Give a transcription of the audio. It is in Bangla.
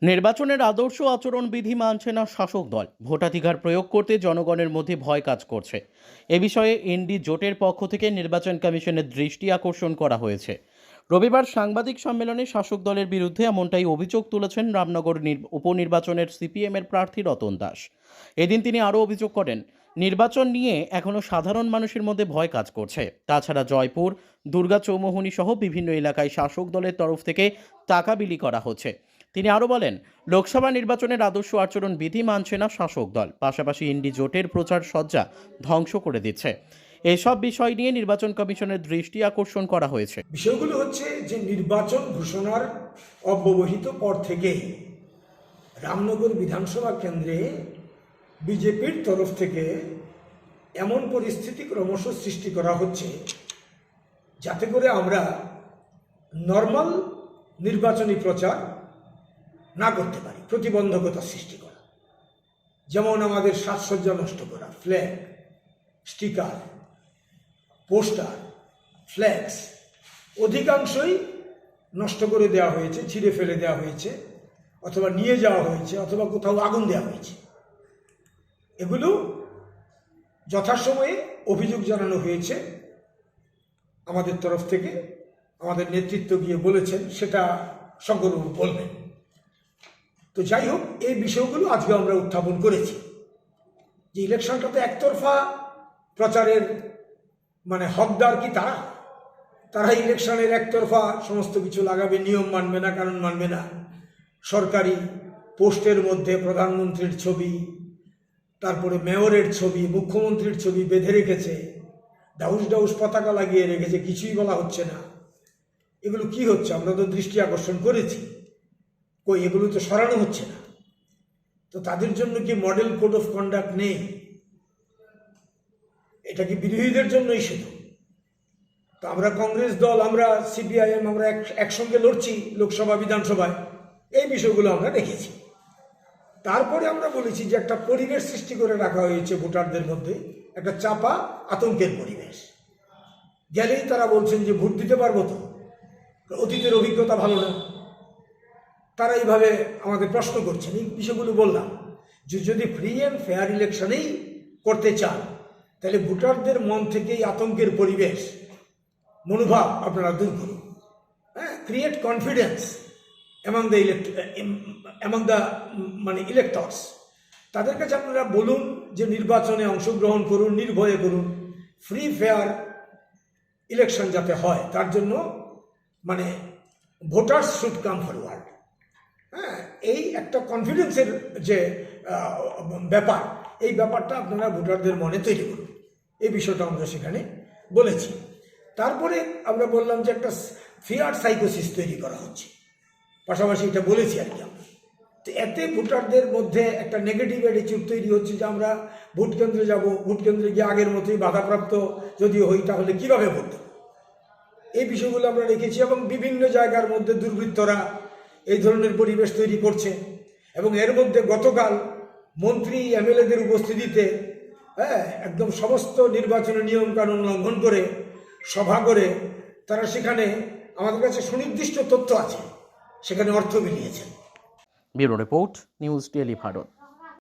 নির্বাচনের আদর্শ আচরণবিধি মানছে না শাসক দল, ভোটাধিকার প্রয়োগ করতে জনগণের মধ্যে ভয় কাজ করছে। এ বিষয়ে এনডি জোটের পক্ষ থেকে নির্বাচন কমিশনের দৃষ্টি আকর্ষণ করা হয়েছে। রবিবার সাংবাদিক সম্মেলনে শাসক দলের বিরুদ্ধে এমনটাই অভিযোগ তুলেছেন রামনগর উপনির্বাচনের সিপিএমের প্রার্থী রতন দাস। এদিন তিনি আরও অভিযোগ করেন, নির্বাচন নিয়ে এখনও সাধারণ মানুষের মধ্যে ভয় কাজ করছে। তাছাড়া জয়পুর, দুর্গা চৌমুহনী সহ বিভিন্ন এলাকায় শাসক দলের তরফ থেকে টাকা বিলি করা হচ্ছে। তিনি আরও বলেন, লোকসভা নির্বাচনের আদর্শ আচরণ বিধি মানছে না শাসক দল, পাশাপাশি ইন্ডি জোটের প্রচার সজ্জা ধ্বংস করে দিচ্ছে। এসব বিষয় নিয়ে নির্বাচন কমিশনের দৃষ্টি আকর্ষণ করা হয়েছে। বিষয়গুলো হচ্ছে যে নির্বাচন ঘোষণার অব্যবহিত পর থেকেই রামনগর বিধানসভা কেন্দ্রে বিজেপির তরফ থেকে এমন পরিস্থিতি ক্রমশ সৃষ্টি করা হচ্ছে যাতে করে আমরা নর্মাল নির্বাচনী প্রচার না করতে পারি, প্রতিবন্ধকতা সৃষ্টি করা। যেমন আমাদের সাজসজ্জা নষ্ট করা, ফ্ল্যাগ, স্টিকার, পোস্টার, ফ্ল্যাক্স অধিকাংশই নষ্ট করে দেওয়া হয়েছে, ছিঁড়ে ফেলে দেওয়া হয়েছে, অথবা নিয়ে যাওয়া হয়েছে, অথবা কোথাও আগুন দেওয়া হয়েছে। এগুলো যথাসময়ে অভিযোগ জানানো হয়েছে আমাদের তরফ থেকে। আমাদের নেতৃত্ব গিয়ে বলেছেন, সেটা শঙ্করবাবু বলবেন। তো যাই হোক, এই বিষয়গুলো আজকে আমরা উত্থাপন করেছি যে ইলেকশনটা তো একতরফা প্রচারের হকদার কি তারা ইলেকশনের একতরফা সমস্ত কিছু লাগাবে, নিয়ম মানবে না, কানুন মানবে না। সরকারি পোস্টের মধ্যে প্রধানমন্ত্রীর ছবি, তারপরে মেয়রের ছবি, মুখ্যমন্ত্রীর ছবি বেঁধে রেখেছে, ডাউস ডাউস পতাকা লাগিয়ে রেখেছে, কিছুই বলা হচ্ছে না। এগুলো কি হচ্ছে? আমরা তো দৃষ্টি আকর্ষণ করেছি, কই এগুলো তো সরানো হচ্ছে না। তো তাদের জন্য কি মডেল কোড অফ কন্ডাক্ট নেই? এটা কি বিরোধীদের জন্যই শুধু? তো আমরা কংগ্রেস দল, আমরা সিপিআইএম, আমরা একসঙ্গে লড়ছি লোকসভা বিধানসভায়, এই বিষয়গুলো আমরা দেখেছি। তারপরে আমরা বলেছি যে একটা পরিবেশ সৃষ্টি করে রাখা হয়েছে ভোটারদের মধ্যে, একটা চাপা আতঙ্কের পরিবেশ। গেলেই তারা বলছেন যে ভোট দিতে পারবো তো, অতীতের অভিজ্ঞতা ভালো না। তারা এইভাবে আমাদের প্রশ্ন করছেন। এই বিষয়গুলো বললাম যে যদি ফ্রি অ্যান্ড ফেয়ার ইলেকশনেই করতে চান, তাহলে ভোটারদের মন থেকে এই আতঙ্কের পরিবেশ, মনোভাব আপনারা দূর করুন। Create confidence among the electors. তাদের কাছে আপনারা বলুন যে নির্বাচনে অংশগ্রহণ করুন, নির্ভয়ে করুন। ফ্রি ফেয়ার ইলেকশন যাতে হয়, তার জন্য ভোটার্স শুড কাম ফরওয়ার্ড। এই একটা কনফিডেন্সের যে ব্যাপার, এই ব্যাপারটা আপনারা ভোটারদের মনে তৈরি করুন। এই বিষয়টা আমরা সেখানে বলেছি। তারপরে আমরা বললাম যে একটা ফিয়ার সাইকোসিস তৈরি করা হচ্ছে, পাশাপাশি এটা বলেছি আর কি আমরা। তো এতে ভোটারদের মধ্যে একটা নেগেটিভ অ্যাটিটিউড তৈরি হচ্ছে যে আমরা ভোট কেন্দ্রে যাব, ভোট কেন্দ্রে গিয়ে আগের মতোই বাধাপ্রাপ্ত যদি হই, তাহলে কীভাবে ভোট দেব? এই বিষয়গুলো আমরা রেখেছি। এবং বিভিন্ন জায়গার মধ্যে দুর্বৃত্তরা এই ধরনের পরিবেশ তৈরি করছে। এবং এর মধ্যে গতকাল মন্ত্রী এমএলএদের উপস্থিতিতে একদম সমস্ত নির্বাচনের নিয়মকানুন লঙ্ঘন করে সভা করে তারা সেখানে, আমাদের কাছে সুনির্দিষ্ট তথ্য আছে, সেখানে অর্থ বিলিয়েছেন। Bureau report, news daily Bharat.